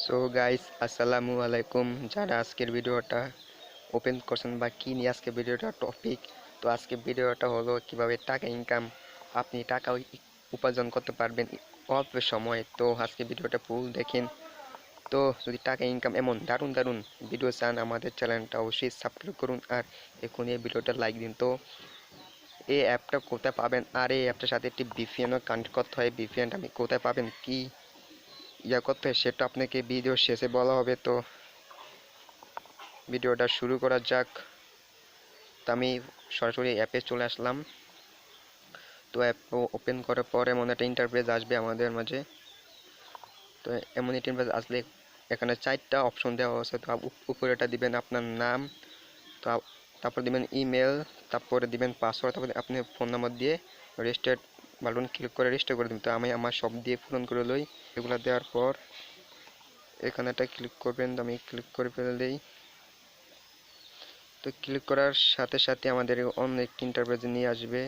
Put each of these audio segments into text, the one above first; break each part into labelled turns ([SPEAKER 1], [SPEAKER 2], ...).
[SPEAKER 1] So guys আসসালামু আলাইকুম। যারা আজকের ভিডিওটা ওপেন করছেন বা কি নিয়ে আজকে ভিডিওটা টপিক, তো আজকে ভিডিওটা হলো কিভাবে টাকা ইনকাম, আপনি টাকা উপার্জন করতে পারবেন অল্প সময়ে। তো আজকে ভিডিওটা ফুল দেখেন। তো যদি টাকা ইনকাম এমন দারুণ দারুণ ভিডিও চান, আমাদের চ্যানেলটা অবশ্যই সাবস্ক্রাইব করুন আর এখন এই ভিডিওটা লাইক দিন। তো এই অ্যাপটা কোথায় পাবেন, আর এই অ্যাপটার সাথে একটি ভিপিএনও কানেক্ট করতে হয়। ভিপিএনটা আপনি কোথায় পাবেন, কি করতে হয়, সেটা আপনাকে ভিডিও শেষে বলা হবে। তো ভিডিওটা শুরু করা যাক। তো আমি সরাসরি অ্যাপে চলে আসলাম। তো অ্যাপ ওপেন করার পর এমন একটা ইন্টারফেস আসবে আমাদের মাঝে। তো এমন ইন্টারফেস আসলে এখানে 4টা অপশন দেওয়া আছে। তো উপরেটা দিবেন আপনার নাম, তো তারপর দিবেন ইমেল, তারপরে দিবেন পাসওয়ার্ড, তারপরে আপনি ফোন নাম্বার দিয়ে রেজিস্টার বাটন ক্লিক করে রেজিস্টার করে দিন। তো আমি আমার সব দিয়ে পূরণ করে লই। এগুলো দেওয়ার পর এখানে একটা ক্লিক করবেন। তো আমি ক্লিক করে ফেলে দিই। তো ক্লিক করার সাথে সাথে আমাদের অন্য একটি ইন্টারফেস নিয়ে আসবে।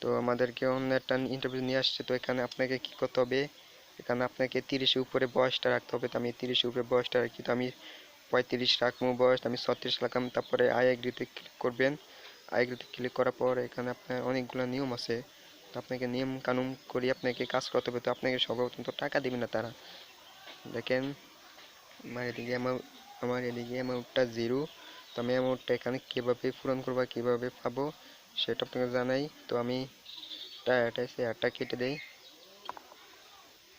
[SPEAKER 1] তো আমাদেরকে অন্য একটা ইন্টারফেস নিয়ে আসছে। তো এখানে আপনাকে কি করতে হবে, এখানে আপনাকে 30-এর উপরে বয়সটা রাখতে হবে। তো আমি 30-এর উপরে বয়সটা রাখি। তো আমি 35 রাখবো বয়স, আমি 36 রাখলাম। তারপরে আই এগ্রিতে ক্লিক করবেন। আই এগ্রিতে ক্লিক করার পর এখানে আপনার অনেকগুলো নিয়ম আছে। তো আপনাকে নিয়ম কানুন করে আপনাকে কাজ করতে হবে। তো আপনাকে সর্বপ্রথম তো টাকা দিবে না তারা। দেখেন আমার এদিকে অ্যামাউন্টটা 0। তো আমি অ্যামাউন্টটা এখানে কীভাবে পূরণ করবো, কীভাবে পাবো সেটা আপনাকে জানাই। তো আমি এয়ারটা কেটে দেই।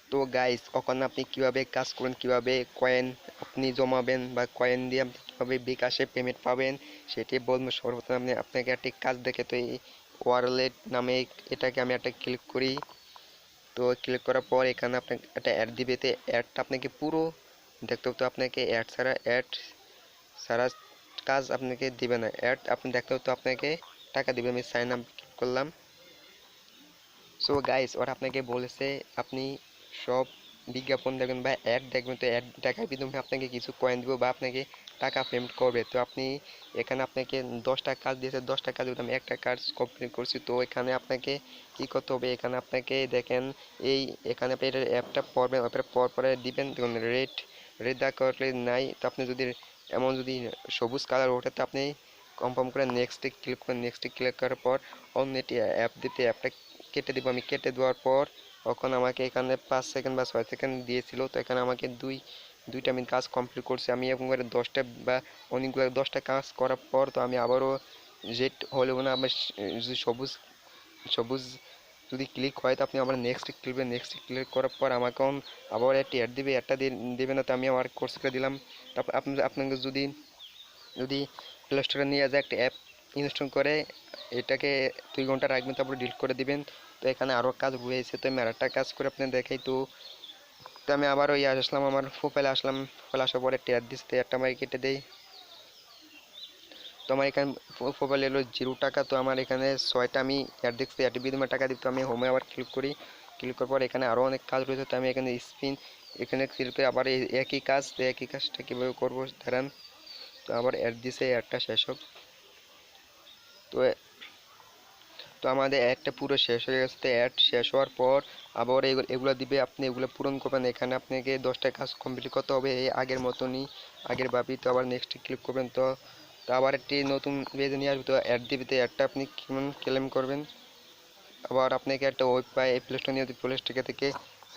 [SPEAKER 1] তো গাইস, ওখানে আপনি কিভাবে কাজ করবেন, কিভাবে কয়েন আপনি জমাবেন বা কয়েন দিয়ে আপনি কীভাবে বিকাশে পেমেন্ট পাবেন সেটি বলবো। সর্বপ্রথম আপনাকে একটি কাজ দেখে, তো এই ওয়ালেট নামে এটাকে আমি একটা ক্লিক করি। তো ক্লিক করার পর এখানে আপনাকে একটা অ্যাড দিবে। তো অ্যাডটা আপনাকে পুরো দেখতে হবে। তো আপনাকে অ্যাড ছাড়া কাজ আপনাকে দিবে না। অ্যাড আপনি দেখতে হবে, তো আপনাকে টাকা দিবে। আমি সাইন আপ ক্লিক করলাম। সো গাইস, ওরা আপনাকে বলেছে আপনি সব বিজ্ঞাপন দেখবেন বা অ্যাড দেখবেন। তো অ্যাড দেখার বিনিময়ে আপনাকে কিছু কয়েন দিব বা আপনাকে টাকা পেমেন্ট করবে। তো আপনি এখানে আপনাকে 10টা কাজ দিয়েছে, 10টা কাজ আমি একটা কাজ কমপ্লিট করছি। তো এখানে আপনাকে কি করতে হবে, এখানে আপনাকে দেখেন এখানে আপনি অ্যাপটা পড়বেন, অ্যাপটা পরে দিবেন। দেখুন রেড দেওয়া করলে নাই। তো আপনি যদি এমন যদি সবুজ কালার ওঠে, তো আপনি কনফার্ম করে নেক্সটে ক্লিক করেন। নেক্সটে ক্লিক করার পর অন্য একটি অ্যাপ দিতে অ্যাপটা কেটে দিব। আমি কেটে দেওয়ার পর তখন আমাকে এখানে 5 সেকেন্ড বা 6 সেকেন্ড দিয়েছিল। তো এখানে আমাকে দুইটা আমি কাজ কমপ্লিট করছি। আমি এরকম করে 10টা বা অনেকগুলো 10টা কাজ করার পর তো আমি আবারও জেড হলেও না, আমার যদি সবুজ সবুজ যদি ক্লিক হয়, তো আপনি আবার নেক্সট ক্লিক, নেক্সট ক্লিক করার পর আমাকে আবার একটা অ্যাড দিবে। অ্যাডটা দেবে না, তো আমি আমার কোর্স করে দিলাম। তারপর আপনাকে যদি যদি প্লে স্টোরে নিয়ে যায় একটা অ্যাপ ইনস্টল করে এটাকে 2 ঘন্টা রাখবেন, তারপরে ডিলিট করে দিবেন। তো এখানে আরও কাজ রয়েছে। তো আমি আরেকটা কাজ করে আপনাদের দেখাই। তো আমি আবারও আসলাম, আমার প্রোফাইলে আসলাম। প্রোফাইলে আসার পরে একটা অ্যাড দিচ্ছে, অ্যাডটা আমি কেটে দেই। তো আমার এখানে প্রোফাইল এলো 0 টাকা। তো আমার এখানে 6টা আমি অ্যাড দেখছি, অ্যাডের বিনিময়ে টাকা দিতে। আমি হোমে আবার ক্লিক করি। ক্লিক করার পর এখানে আরও অনেক কাজ রয়েছে। তো আমি এখানে এখানে ক্লিক করে আবার একই কাজ। তো একই কাজটা কীভাবে করবো দাঁড়ান। তো আবার অ্যাড দিছে, অ্যাডটা শেষ হোক। তো আমাদের অ্যাডটা পুরো শেষ হয়ে গেছে। তো অ্যাড শেষ হওয়ার পর আবার এগুলো দিবে, আপনি এগুলো পূরণ করবেন। এখানে আপনাকে 10টা কাজ কমপ্লিট করতে হবে এই আগের মতনই, আগের ভাবেই। তো আবার নেক্সট ক্লিক করবেন। তো আবার একটি নতুন পেজে নিয়ে আসবে। তো অ্যাড দিবে, তো অ্যাডটা আপনি কেমন ক্লেম করবেন। আবার আপনাকে একটা ওয়েব বা প্লে স্টোর নিয়ে প্লে স্টোর থেকে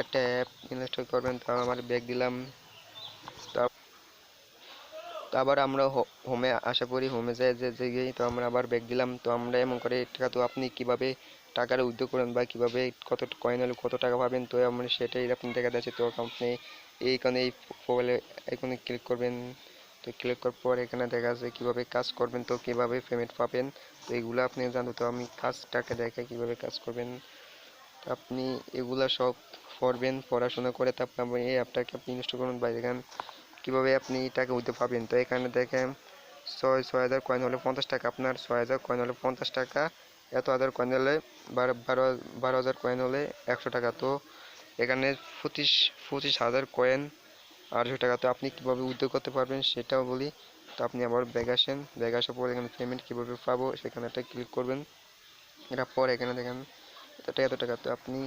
[SPEAKER 1] একটা অ্যাপ ইনস্টল করবেন। তো আমার ব্যাগ দিলাম। তো আবার আমরা হোমে আশা করি, হোমে যে গিয়ে তো আমরা আবার ব্যাক দিলাম। তো আমরা এমন করে টাকা, তো আপনি কিভাবে টাকার উদ্যোগ করেন বা কিভাবে কত কয়েন হলে কত টাকা পাবেন, তো আমরা সেটাই আপনি দেখা যাচ্ছে। তো আপনি এইখানে এই মোবাইলে এখানে ক্লিক করবেন। তো ক্লিক করার পর এখানে দেখা যাচ্ছে কীভাবে কাজ করবেন, তো কীভাবে পেমেন্ট পাবেন। তো এগুলো আপনি জানতো। তো আমি কাজটাকে দেখে কীভাবে কাজ করবেন। তো আপনি এগুলা সব পড়বেন, পড়াশোনা করে তারপর এই অ্যাপটাকে আপনি ইনস্টল করুন বা দেখেন কীভাবে আপনি টাকা উঠতে পাবেন। তো এখানে দেখেন 6,000 কয়েন হলে 50 টাকা, আপনার 6,000 কয়েন হলে 50 টাকা, এত হাজার কয়েন হলে 12,000 কয়েন হলে 100 টাকা। তো এখানে 25,000 কয়েন 800 টাকা। তো আপনি কীভাবে উদ্যোগ করতে পারবেন সেটাও বলি। তো আপনি আবার ব্যাগ আসেন, ব্যাগ আসার পর এখানে পেমেন্ট কীভাবে পাবো সেখানে একটা ক্লিক করবেন। এটার পর এখানে দেখেন এত টাকা। তো আপনি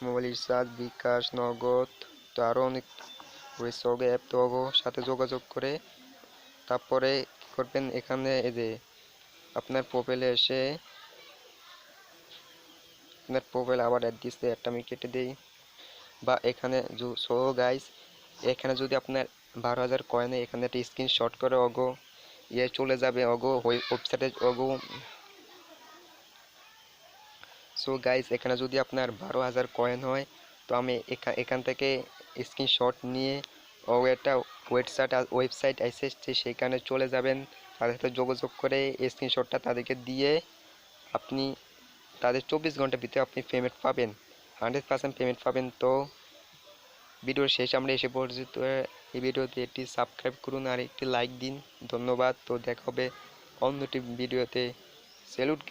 [SPEAKER 1] মোবাইল রিচার্জ, বিকাশ, নগদ, তো আরও অনেক ওই সগে অ্যাপ তো সাথে যোগাযোগ করে তারপরে কি করবেন, এখানে এই যে আপনার প্রোফাইলে এসে আপনার প্রোফাইল আবার অ্যাড দিচ্ছে, একটা আমি কেটে দিই। বা এখানে সো গাইস, এখানে যদি আপনার 12,000 কয়েনে এখানে একটা স্ক্রিনশট করে চলে যাবে ওয়েবসাইটে সো গাইস, এখানে যদি আপনার 12,000 কয়েন হয় তো আমি এখান থেকে স্ক্রিনশট নিয়ে একটা ওয়েবসাইট এসেছে সেখানে চলে যাবেন, তাদের সাথে যোগাযোগ করে স্ক্রিনশটটা তাদেরকে দিয়ে আপনি তাদের 24 ঘন্টার ভিতরে আপনি পেমেন্ট পাবেন, 100% পেমেন্ট পাবেন। তো ভিডিওর শেষে আমরা এসে পরিচিত, এই ভিডিওতে একটি সাবস্ক্রাইব করুন আর একটি লাইক দিন। ধন্যবাদ। তো দেখা হবে অন্য একটি ভিডিওতে। স্যালুট।